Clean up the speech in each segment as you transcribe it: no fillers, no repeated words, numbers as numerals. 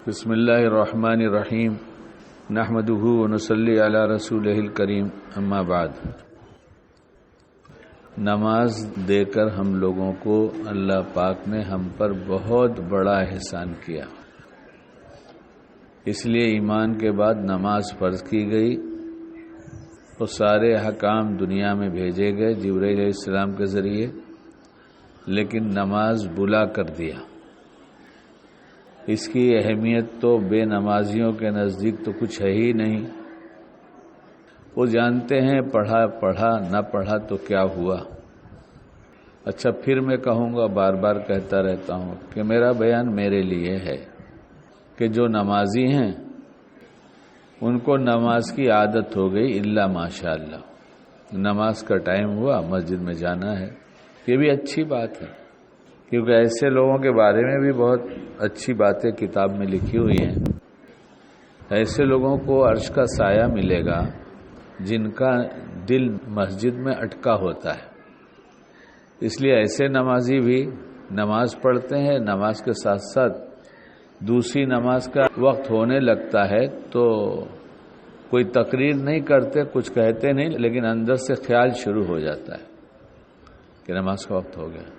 بسم اللہ الرحمن الرحیم نحمدہ ونصلی علی رسولہ الکریم اما بعد۔ نماز دے کر ہم لوگوں کو اللہ پاک نے ہم پر بہت بڑا احسان کیا، اس لیے ایمان کے بعد نماز فرض کی گئی اور سارے احکام دنیا میں بھیجے گئے جبرائیل علیہ السلام کے ذریعے، لیکن نماز بلا کر دیا۔ اس کی اہمیت تو بے نمازیوں کے نزدیک تو کچھ ہے ہی نہیں۔ وہ جانتے ہیں پڑھا نہ پڑھا تو کیا ہوا۔ اچھا، پھر میں کہوں گا، بار بار کہتا رہتا ہوں کہ میرا بیان میرے لیے ہے کہ جو نمازی ہیں ان کو نماز کی عادت ہو گئی، الا ماشاء اللہ، نماز کا ٹائم ہوا مسجد میں جانا ہے۔ یہ بھی اچھی بات ہے، کیونکہ ایسے لوگوں کے بارے میں بھی بہت اچھی باتیں کتاب میں لکھی ہوئی ہیں۔ ایسے لوگوں کو عرش کا سایہ ملے گا جن کا دل مسجد میں اٹکا ہوتا ہے۔ اس لیے ایسے نمازی بھی نماز پڑھتے ہیں، نماز کے ساتھ ساتھ دوسری نماز کا وقت ہونے لگتا ہے تو کوئی تقریر نہیں کرتے، کچھ کہتے نہیں، لیکن اندر سے خیال شروع ہو جاتا ہے کہ نماز کا وقت ہو گیا۔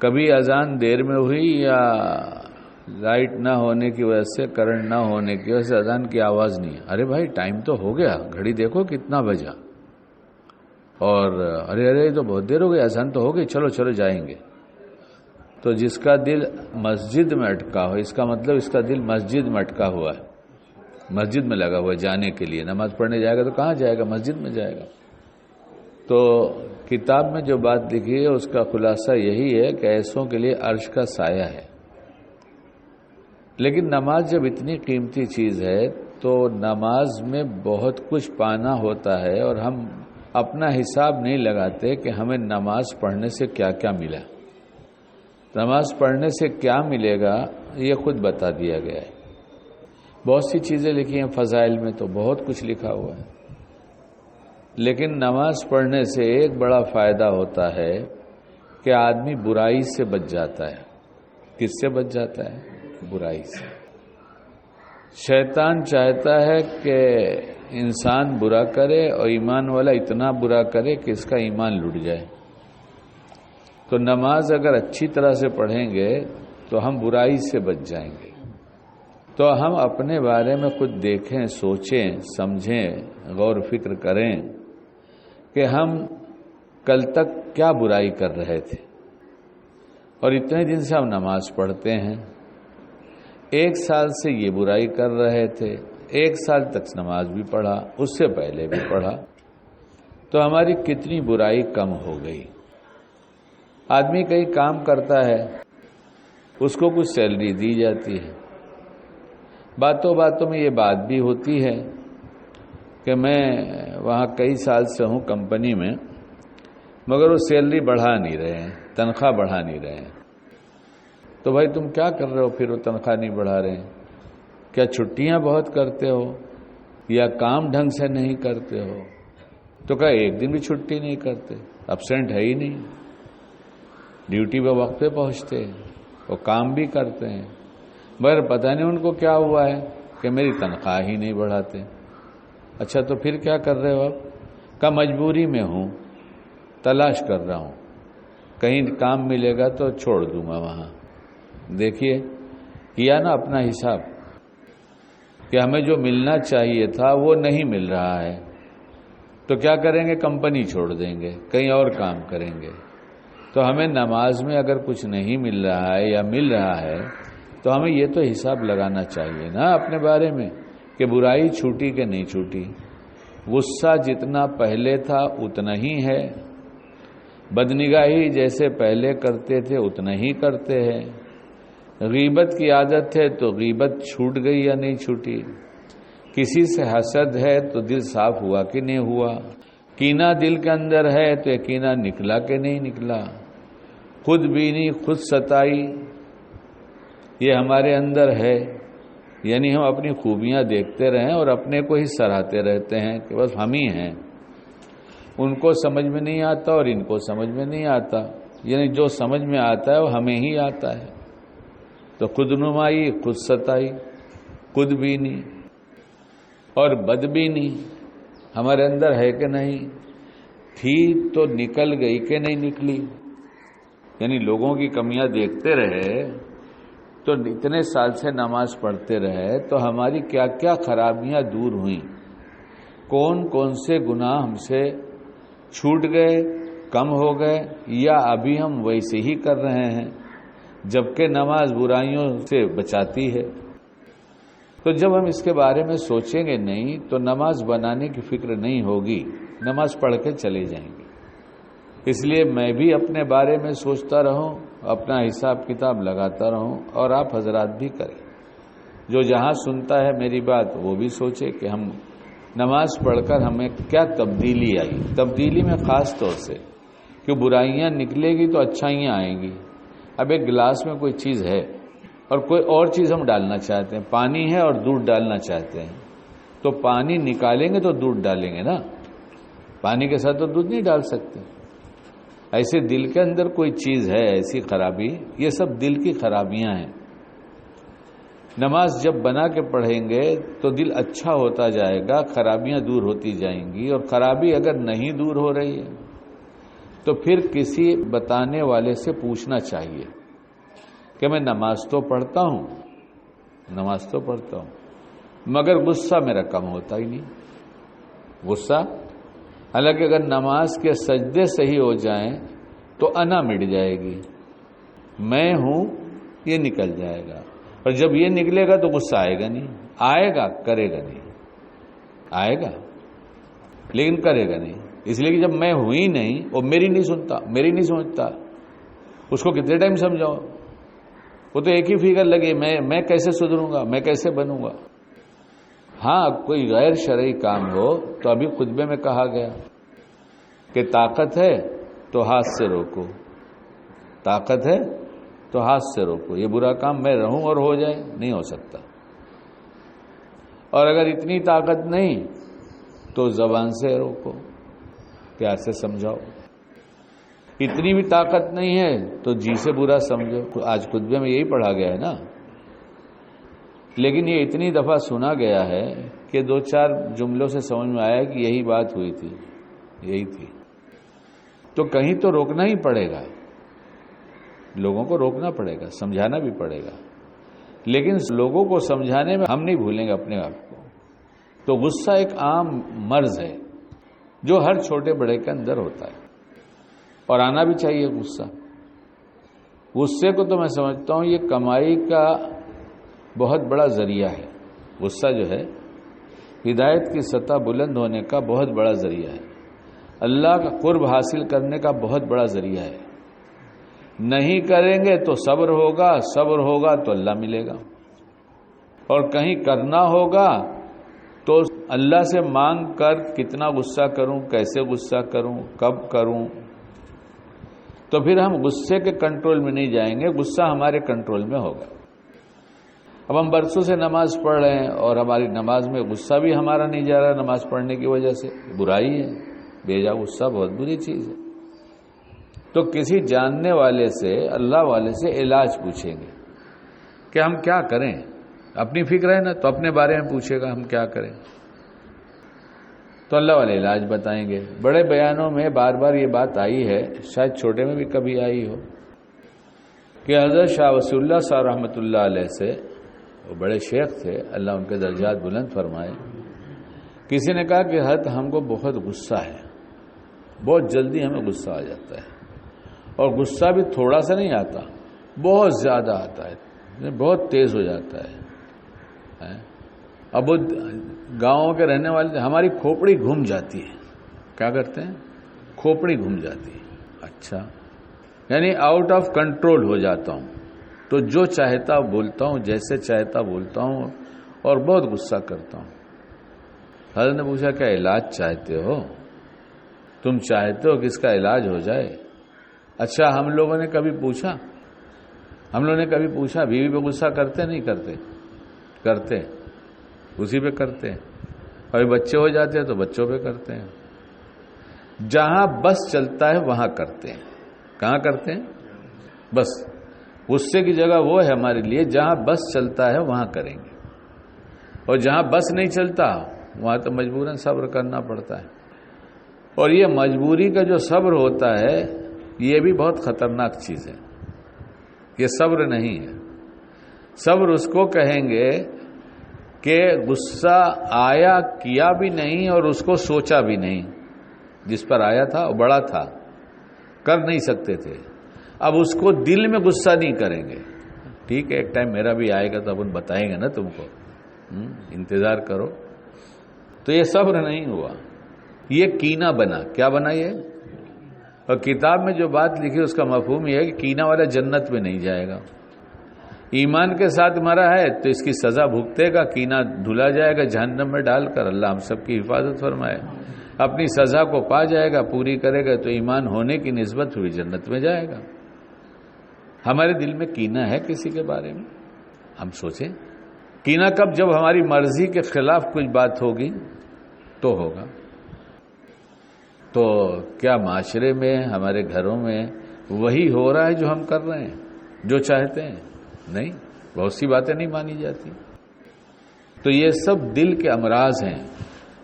کبھی اذان دیر میں ہوئی یا لائٹ نہ ہونے کی وجہ سے، کرنٹ نہ ہونے کی وجہ سے اذان کی آواز نہیں ہے۔ ارے بھائی، ٹائم تو ہو گیا، گھڑی دیکھو کتنا بجا، اور ارے تو بہت دیر ہو گئی، اذان تو ہو گئی، چلو جائیں گے۔ تو جس کا دل مسجد میں اٹکا ہو، اس کا مطلب اس کا دل مسجد میں اٹکا ہوا ہے، مسجد میں لگا ہوا ہے جانے کے لیے۔ نماز پڑھنے جائے گا تو کہاں جائے گا؟ مسجد میں جائے گا۔ تو کتاب میں جو بات لکھی ہے اس کا خلاصہ یہی ہے کہ ایسوں کے لیے عرش کا سایہ ہے۔ لیکن نماز جب اتنی قیمتی چیز ہے تو نماز میں بہت کچھ پانا ہوتا ہے، اور ہم اپنا حساب نہیں لگاتے کہ ہمیں نماز پڑھنے سے کیا کیا ملا۔ نماز پڑھنے سے کیا ملے گا یہ خود بتا دیا گیا ہے۔ بہت سی چیزیں لکھی ہیں فضائل میں، تو بہت کچھ لکھا ہوا ہے، لیکن نماز پڑھنے سے ایک بڑا فائدہ ہوتا ہے کہ آدمی برائی سے بچ جاتا ہے۔ کس سے بچ جاتا ہے؟ برائی سے۔ شیطان چاہتا ہے کہ انسان برا کرے اور ایمان والا اتنا برا کرے کہ اس کا ایمان لٹ جائے۔ تو نماز اگر اچھی طرح سے پڑھیں گے تو ہم برائی سے بچ جائیں گے۔ تو ہم اپنے بارے میں خود دیکھیں، سوچیں، سمجھیں، غور و فکر کریں کہ ہم کل تک کیا برائی کر رہے تھے، اور اتنے دن سے ہم نماز پڑھتے ہیں۔ 1 سال سے یہ برائی کر رہے تھے، 1 سال تک نماز بھی پڑھا، اس سے پہلے بھی پڑھا، تو ہماری کتنی برائی کم ہو گئی۔ آدمی کئی کام کرتا ہے، اس کو کچھ سیلری دی جاتی ہے، باتوں باتوں میں یہ بات بھی ہوتی ہے کہ میں وہاں کئی سال سے ہوں کمپنی میں، مگر وہ سیلری بڑھا نہیں رہے ہیں، تنخواہ بڑھا نہیں رہے ہیں۔ تو بھائی تم کیا کر رہے ہو پھر وہ تنخواہ نہیں بڑھا رہے ہیں؟ کیا چھٹیاں بہت کرتے ہو یا کام ڈھنگ سے نہیں کرتے ہو؟ تو کہا ایک دن بھی چھٹی نہیں کرتے، ابسینٹ ہے ہی نہیں، ڈیوٹی پہ وقت پہ پہنچتے ہیں، وہ کام بھی کرتے ہیں، مگر پتہ نہیں ان کو کیا ہوا ہے کہ میری تنخواہ ہی نہیں بڑھاتے۔ اچھا، تو پھر کیا کر رہے ہو اب؟ کہ مجبوری میں ہوں، تلاش کر رہا ہوں، کہیں کام ملے گا تو چھوڑ دوں گا وہاں۔ دیکھیے، کیا نا اپنا حساب کہ ہمیں جو ملنا چاہیے تھا وہ نہیں مل رہا ہے، تو کیا کریں گے؟ کمپنی چھوڑ دیں گے، کہیں اور کام کریں گے۔ تو ہمیں نماز میں اگر کچھ نہیں مل رہا ہے یا مل رہا ہے تو ہمیں یہ تو حساب لگانا چاہیے نا اپنے بارے میں کہ برائی چھوٹی کہ نہیں چھوٹی۔ غصہ جتنا پہلے تھا اتنا ہی ہے، بدنگاہی جیسے پہلے کرتے تھے اتنا ہی کرتے ہیں، غیبت کی عادت ہے تو غیبت چھوٹ گئی یا نہیں چھوٹی، کسی سے حسد ہے تو دل صاف ہوا کہ نہیں ہوا، کینہ دل کے اندر ہے تو یہ کینہ نکلا کہ نہیں نکلا، خود بینی خود ستائی یہ ہمارے اندر ہے، یعنی ہم اپنی خوبیاں دیکھتے رہیں اور اپنے کو ہی سراہتے رہتے ہیں کہ بس ہم ہی ہیں، ان کو سمجھ میں نہیں آتا اور ان کو سمجھ میں نہیں آتا، یعنی جو سمجھ میں آتا ہے وہ ہمیں ہی آتا ہے۔ تو خود نمائی خود ستائی، خود بھی نہیں اور بد بھی نہیں، ہمارے اندر ہے کہ نہیں، تھی تو نکل گئی کہ نہیں نکلی؟ یعنی لوگوں کی کمیاں دیکھتے رہے تو اتنے سال سے نماز پڑھتے رہے تو ہماری کیا کیا خرابیاں دور ہوئیں، کون کون سے گناہ ہم سے چھوٹ گئے، کم ہو گئے، یا ابھی ہم ویسے ہی کر رہے ہیں، جبکہ نماز برائیوں سے بچاتی ہے۔ تو جب ہم اس کے بارے میں سوچیں گے نہیں تو نماز بنانے کی فکر نہیں ہوگی، نماز پڑھ کے چلے جائیں گے۔ اس لیے میں بھی اپنے بارے میں سوچتا رہوں، اپنا حساب کتاب لگاتا رہوں، اور آپ حضرات بھی کریں۔ جو جہاں سنتا ہے میری بات وہ بھی سوچے کہ ہم نماز پڑھ کر ہمیں کیا تبدیلی آئی۔ تبدیلی میں خاص طور سے کہ برائیاں نکلے گی تو اچھائیاں آئیں گی۔ اب ایک گلاس میں کوئی چیز ہے اور کوئی اور چیز ہم ڈالنا چاہتے ہیں، پانی ہے اور دودھ ڈالنا چاہتے ہیں، تو پانی نکالیں گے تو دودھ ڈالیں گے نا، پانی کے ساتھ تو دودھ نہیں ڈال سکتے۔ ایسے دل کے اندر کوئی چیز ہے ایسی خرابی، یہ سب دل کی خرابیاں ہیں۔ نماز جب بنا کے پڑھیں گے تو دل اچھا ہوتا جائے گا، خرابیاں دور ہوتی جائیں گی، اور خرابی اگر نہیں دور ہو رہی ہے تو پھر کسی بتانے والے سے پوچھنا چاہیے کہ میں نماز تو پڑھتا ہوں مگر غصہ میرا کم ہوتا ہی نہیں۔ غصہ، حالانکہ اگر نماز کے سجدے صحیح ہو جائیں تو انا مٹ جائے گی، میں ہوں یہ نکل جائے گا، اور جب یہ نکلے گا تو غصہ آئے گا نہیں، آئے گا کرے گا نہیں، آئے گا لیکن کرے گا نہیں، اس لیے کہ جب میں ہوئی نہیں، وہ میری نہیں سمجھتا، اس کو کتنے ٹائم سمجھاؤ، وہ تو ایک ہی فکر لگے میں کیسے سدھروں گا، میں کیسے بنوں گا۔ ہاں کوئی غیر شرعی کام ہو تو ابھی خطبے میں کہا گیا کہ طاقت ہے تو ہاتھ سے روکو، طاقت ہے تو ہاتھ سے روکو، یہ برا کام میں رہوں اور ہو جائے، نہیں ہو سکتا۔ اور اگر اتنی طاقت نہیں تو زبان سے روکو، پیار سے سمجھاؤ۔ اتنی بھی طاقت نہیں ہے تو جی سے برا سمجھو، آج خطبے میں یہی پڑھا گیا ہے نا، لیکن یہ اتنی دفعہ سنا گیا ہے کہ 2-4 جملوں سے سمجھ میں آیا کہ یہی بات ہوئی تھی، یہی تھی، تو کہیں تو روکنا ہی پڑے گا، لوگوں کو روکنا پڑے گا، سمجھانا بھی پڑے گا، لیکن لوگوں کو سمجھانے میں ہم نہیں بھولیں گے اپنے آپ کو۔ تو غصہ ایک عام مرض ہے جو ہر چھوٹے بڑے کے اندر ہوتا ہے، اور آنا بھی چاہیے غصہ۔ غصے کو تو میں سمجھتا ہوں یہ کمائی کا بہت بڑا ذریعہ ہے، غصہ جو ہے ہدایت کی سطح بلند ہونے کا بہت بڑا ذریعہ ہے، اللہ کا قرب حاصل کرنے کا بہت بڑا ذریعہ ہے۔ نہیں کریں گے تو صبر ہوگا تو اللہ ملے گا، اور کہیں کرنا ہوگا تو اللہ سے مانگ کر کتنا غصہ کروں، کیسے غصہ کروں، کب کروں، تو پھر ہم غصے کے کنٹرول میں نہیں جائیں گے، غصہ ہمارے کنٹرول میں ہوگا۔ اب ہم برسوں سے نماز پڑھ رہے ہیں اور ہماری نماز میں غصہ بھی ہمارا نہیں جا رہا نماز پڑھنے کی وجہ سے، برائی ہے، بے جا غصہ بہت بری چیز ہے۔ تو کسی جاننے والے سے، اللہ والے سے علاج پوچھیں گے کہ ہم کیا کریں، اپنی فکر ہے نا تو اپنے بارے میں پوچھے گا ہم کیا کریں، تو اللہ والے علاج بتائیں گے۔ بڑے بیانوں میں بار بار یہ بات آئی ہے، شاید چھوٹے میں بھی کبھی آئی ہو، کہ حضرت شاہ ولی اللہ صاحب رحمۃ اللہ علیہ سے، وہ بڑے شیخ تھے، اللہ ان کے درجات بلند فرمائے، کسی نے کہا کہ حضرت ہم کو بہت غصہ ہے، بہت جلدی ہمیں غصہ آ جاتا ہے، اور غصہ بھی تھوڑا سا نہیں آتا، بہت زیادہ آتا ہے، بہت تیز ہو جاتا ہے۔ اب وہ گاؤں کے رہنے والے، ہماری کھوپڑی گھوم جاتی ہے، کیا کرتے ہیں، کھوپڑی گھوم جاتی ہے، اچھا، یعنی آؤٹ آف کنٹرول ہو جاتا ہوں، تو جو چاہتا بولتا ہوں، جیسے چاہتا بولتا ہوں، اور بہت غصہ کرتا ہوں۔ حضرت نے پوچھا کیا علاج چاہتے ہو، تم چاہتے ہو کہ اس کا علاج ہو جائے؟ اچھا ہم لوگوں نے کبھی پوچھا بیوی پہ غصہ کرتے نہیں کرتے اسی پہ کرتے ہیں، اور بچے ہو جاتے ہیں تو بچوں پہ کرتے ہیں۔ جہاں بس چلتا ہے وہاں کرتے ہیں، کہاں کرتے ہیں؟ بس غصے کی جگہ وہ ہے ہمارے لیے جہاں بس چلتا ہے وہاں کریں گے۔ اور جہاں بس نہیں چلتا وہاں تو مجبوراً صبر کرنا پڑتا ہے. اور یہ مجبوری کا جو صبر ہوتا ہے یہ بھی بہت خطرناک چیز ہے. یہ صبر نہیں ہے. صبر اس کو کہیں گے کہ غصہ آیا کیا بھی نہیں اور اس کو سوچا بھی نہیں. جس پر آیا تھا وہ بڑا تھا, کر نہیں سکتے تھے, اب اس کو دل میں غصہ نہیں کریں گے. ٹھیک ہے ایک ٹائم میرا بھی آئے گا تو اپن بتائیں گے نا تم کو, انتظار کرو. تو یہ صبر نہیں ہوا, یہ کینہ بنا. کیا بنا یہ؟ اور کتاب میں جو بات لکھی اس کا مفہوم یہ ہے کہ کینہ والا جنت میں نہیں جائے گا. ایمان کے ساتھ مرا ہے تو اس کی سزا بھگتے گا, کینہ دھلا جائے گا جہنم میں ڈال کر. اللہ ہم سب کی حفاظت فرمائے. اپنی سزا کو پا جائے گا, پوری کرے گا تو ایمان ہونے کی نسبت ہوئی جنت میں جائے گا. ہمارے دل میں کینہ ہے کسی کے بارے میں؟ ہم سوچیں کینہ کب؟ جب ہماری مرضی کے خلاف کچھ بات ہوگی تو ہوگا. تو کیا معاشرے میں ہمارے گھروں میں وہی ہو رہا ہے جو ہم کر رہے ہیں, جو چاہتے ہیں؟ نہیں, بہت سی باتیں نہیں مانی جاتی. تو یہ سب دل کے امراض ہیں.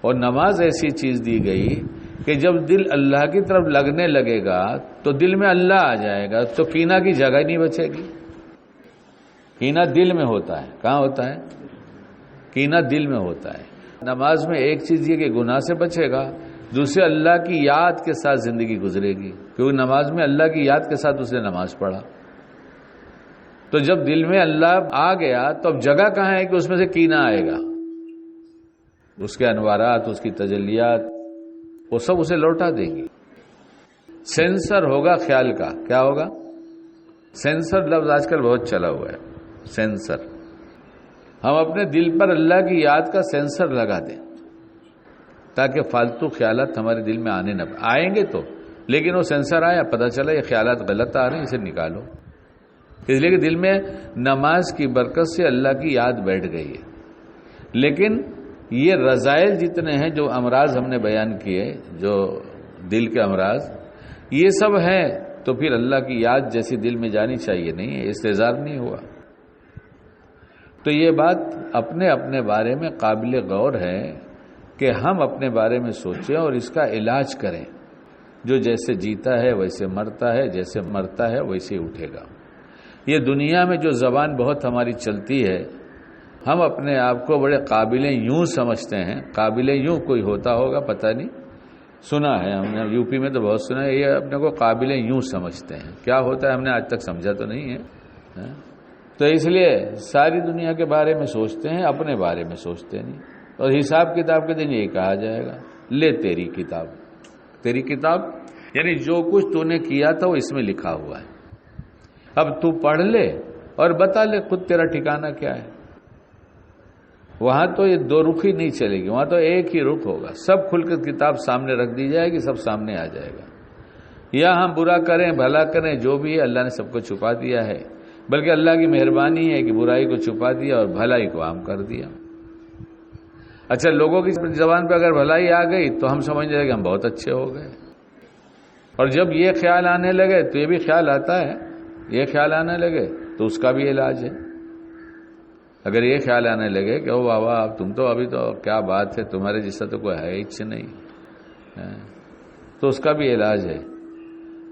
اور نماز ایسی چیز دی گئی کہ جب دل اللہ کی طرف لگنے لگے گا تو دل میں اللہ آ جائے گا, تو کینہ کی جگہ نہیں بچے گی. کینہ دل میں ہوتا ہے. کہاں ہوتا ہے کینہ؟ دل میں ہوتا ہے. نماز میں ایک چیز یہ کہ گناہ سے بچے گا, دوسرے اللہ کی یاد کے ساتھ زندگی گزرے گی, کیونکہ نماز میں اللہ کی یاد کے ساتھ اس نے نماز پڑھا. تو جب دل میں اللہ آ گیا تو اب جگہ کہاں ہے کہ اس میں سے کینہ آئے گا؟ اس کے انوارات, اس کی تجلیات, وہ سب اسے لوٹا دیں گی. سینسر ہوگا خیال کا. کیا ہوگا؟ سینسر لفظ آج کل بہت چلا ہوا ہے. سینسر. ہم اپنے دل پر اللہ کی یاد کا سینسر لگا دیں تاکہ فالتو خیالات ہمارے دل میں آنے نہ آئیں گے تو, لیکن وہ سینسر آیا, پتہ چلا یہ خیالات غلط آ رہے ہیں, اسے نکالو. اس لیے کہ دل میں نماز کی برکت سے اللہ کی یاد بیٹھ گئی ہے. لیکن یہ رذائل جتنے ہیں جو امراض ہم نے بیان کیے, جو دل کے امراض, یہ سب ہیں, تو پھر اللہ کی یاد جیسی دل میں جانی چاہیے نہیں ہے, استحضار نہیں ہوا. تو یہ بات اپنے اپنے بارے میں قابل غور ہے کہ ہم اپنے بارے میں سوچیں اور اس کا علاج کریں. جو جیسے جیتا ہے ویسے مرتا ہے, جیسے مرتا ہے ویسے اٹھے گا. یہ دنیا میں جو زبان بہت ہماری چلتی ہے, ہم اپنے آپ کو بڑے قابل یوں سمجھتے ہیں. قابل یوں کوئی ہوتا ہوگا پتہ نہیں, سنا ہے ہم نے یو پی میں تو بہت سنا ہے. یہ اپنے کو قابل یوں سمجھتے ہیں. کیا ہوتا ہے ہم نے آج تک سمجھا تو نہیں ہے. تو اس لیے ساری دنیا کے بارے میں سوچتے ہیں, اپنے بارے میں سوچتے نہیں. اور حساب کتاب کے دن یہی کہا جائے گا, لے تیری کتاب. تیری کتاب یعنی جو کچھ تو نے کیا تھا وہ اس میں لکھا ہوا ہے. اب تو پڑھ لے اور بتا لے خود تیرا ٹھکانہ کیا ہے. وہاں تو یہ دو رخی نہیں چلے گی, وہاں تو ایک ہی رخ ہوگا. سب کھل کر کتاب سامنے رکھ دی جائے گی, سب سامنے آ جائے گا. یا ہم برا کریں بھلا کریں جو بھی ہے, اللہ نے سب کو چھپا دیا ہے. بلکہ اللہ کی مہربانی ہے کہ برائی کو چھپا دیا اور بھلائی کو عام کر دیا. اچھا, لوگوں کی زبان پہ اگر بھلائی آ گئی تو ہم سمجھ جائیں کہ ہم بہت اچھے ہو گئے. اور جب یہ خیال آنے لگے تو یہ بھی خیال آتا ہے, یہ خیال آنے لگے تو اس کا بھی علاج ہے. اگر یہ خیال آنے لگے کہ او بابا اب تم تو ابھی تو کیا بات ہے, تمہارے جیسا تو کوئی ہے ہی نہیں, تو اس کا بھی علاج ہے.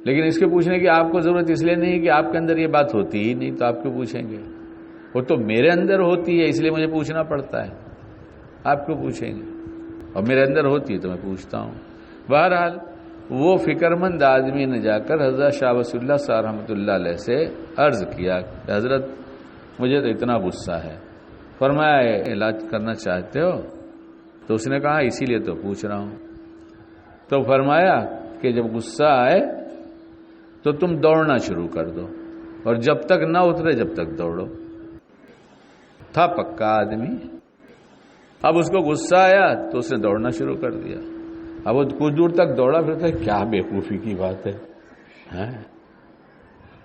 لیکن اس کے پوچھنے کی آپ کو ضرورت اس لیے نہیں کہ آپ کے اندر یہ بات ہوتی ہی نہیں, تو آپ کیوں پوچھیں گے؟ وہ تو میرے اندر ہوتی ہے اس لیے مجھے پوچھنا پڑتا ہے. آپ کیوں پوچھیں گے؟ اور میرے اندر ہوتی ہے تو میں پوچھتا ہوں. بہرحال وہ فکر مند آدمی نے جا کر حضرت شاہ ولی اللہ صاحب رحمۃ اللہ علیہ سے عرض کیا کہ حضرت مجھے تو اتنا غصہ ہے. فرمایا علاج کرنا چاہتے ہو؟ تو اس نے کہا اسی لیے تو پوچھ رہا ہوں. تو فرمایا کہ جب غصہ آئے تو تم دوڑنا شروع کر دو, اور جب تک نہ اترے جب تک دوڑو. تھا پکا آدمی, اب اس کو غصہ آیا تو اس نے دوڑنا شروع کر دیا. اب وہ کچھ دور تک دوڑا, پھر کہ کیا بیوقوفی کی بات ہے.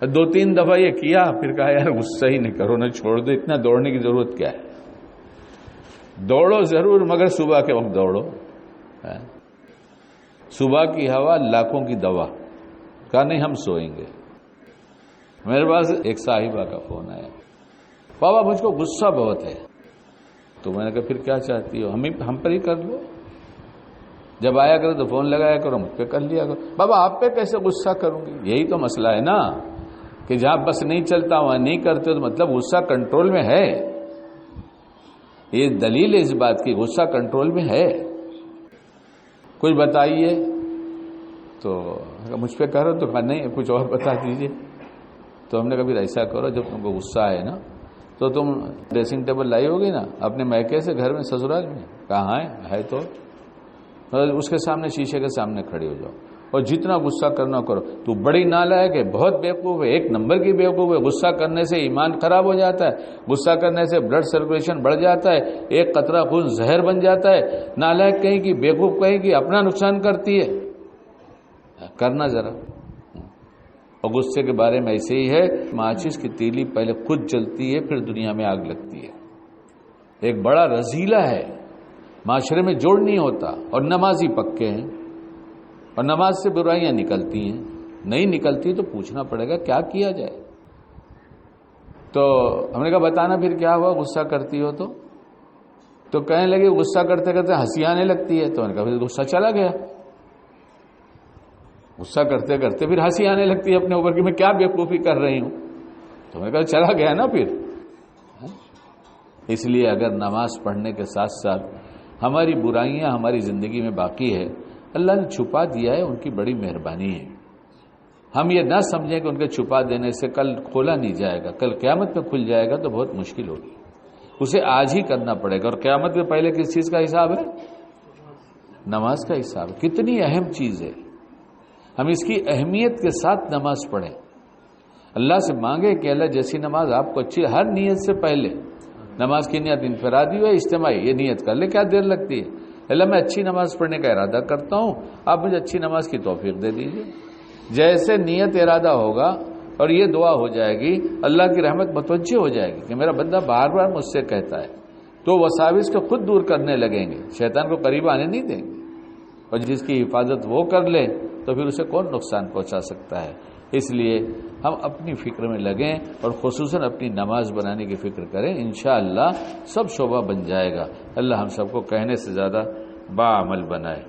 2-3 دفعہ یہ کیا, پھر کہا یار غصہ ہی نہیں کرو, نہ چھوڑ دو, اتنا دوڑنے کی ضرورت کیا ہے. دوڑو ضرور مگر صبح کے وقت دوڑو. صبح کی ہوا لاکھوں کی دوا. کہا نہیں ہم سوئیں گے. میرے پاس ایک صاحبہ کا فون آیا, بابا مجھ کو غصہ بہت ہے. تو میں نے کہا پھر کیا چاہتی ہو؟ ہم پر ہی کر لو، جب آیا کرو تو فون لگایا کرو، مجھ پہ کر لیا کرو۔ بابا آپ پہ کیسے غصہ کروں گی؟ یہی تو مسئلہ ہے نا کہ جہاں بس نہیں چلتا وہاں نہیں کرتے، تو مطلب غصہ کنٹرول میں ہے۔ یہ دلیل ہے اس بات کی، غصہ کنٹرول میں ہے۔ کچھ بتائیے تو مجھ پہ کرو، تو نہیں کچھ اور بتا دیجئے۔ تو ہم نے کبھی ایسا کرو، جب تم کو غصہ آئے نا تو تم ڈریسنگ ٹیبل لائی ہوگی نا اپنے میکے سے گھر میں، سسرال میں، کہاں ہے تو اس کے سامنے شیشے کے سامنے کھڑے ہو جاؤ اور جتنا غصہ کرنا کرو۔ تو بڑی نالائق ہے، بہت بیوقوف ہے، ایک نمبر کی بیوقوف ہے۔ غصہ کرنے سے ایمان خراب ہو جاتا ہے، غصہ کرنے سے بلڈ سرکولیشن بڑھ جاتا ہے، ایک قطرہ خون زہر بن جاتا ہے۔ نالائق کہیں گی، بیوقوف کہیں گی، اپنا نقصان کرتی ہے۔ کرنا ذرا۔ اور غصے کے بارے میں ایسے ہی ہے، ماچس کی تیلی پہلے خود جلتی ہے پھر دنیا میں آگ لگتی ہے۔ ایک بڑا رذیلہ ہے، معاشرے میں جوڑ نہیں ہوتا، اور نمازی پکے ہیں، اور نماز سے برائیاں نکلتی ہیں، نہیں نکلتی تو پوچھنا پڑے گا کیا کیا جائے۔ تو ہم نے کہا بتانا پھر کیا ہوا غصہ کرتی ہو تو کہنے لگے غصہ کرتے کرتے ہنسی آنے لگتی ہے۔ تو میں نے کہا پھر غصہ چلا گیا، غصہ کرتے کرتے پھر ہنسی آنے لگتی ہے اپنے اوپر کہ میں کیا بیوقوفی کر رہی ہوں۔ تو میں نے کہا چلا گیا نا پھر۔ اس لیے اگر نماز پڑھنے کے ساتھ ساتھ ہماری برائیاں ہماری زندگی میں باقی ہے، اللہ نے چھپا دیا ہے، ان کی بڑی مہربانی ہے۔ ہم یہ نہ سمجھیں کہ ان کے چھپا دینے سے کل کھولا نہیں جائے گا، کل قیامت میں کھل جائے گا تو بہت مشکل ہوگی، اسے آج ہی کرنا پڑے گا۔ اور قیامت میں پہلے کس چیز کا حساب ہے؟ نماز کا حساب ہے۔ کتنی اہم چیز ہے، ہم اس کی اہمیت کے ساتھ نماز پڑھیں، اللہ سے مانگے کہ اللہ جیسی نماز آپ کو اچھی، ہر نیت سے پہلے نماز کی نیت انفرادی ہو اجتماعی، یہ نیت کر لے، کیا دیر لگتی ہے؟ اللہ میں اچھی نماز پڑھنے کا ارادہ کرتا ہوں، آپ مجھے اچھی نماز کی توفیق دے دیجیے۔ جیسے نیت ارادہ ہوگا اور یہ دعا ہو جائے گی، اللہ کی رحمت متوجہ ہو جائے گی کہ میرا بندہ بار بار مجھ سے کہتا ہے، تو وساوس کو خود دور کرنے لگیں گے، شیطان کو قریب آنے نہیں دیں گے۔ اور جس کی حفاظت وہ کر لے تو پھر اسے کون نقصان پہنچا سکتا ہے؟ اس لیے ہم اپنی فکر میں لگیں اور خصوصاً اپنی نماز بنانے کی فکر کریں، انشاءاللہ سب شعبہ بن جائے گا۔ اللہ ہم سب کو کہنے سے زیادہ باعمل بنائے۔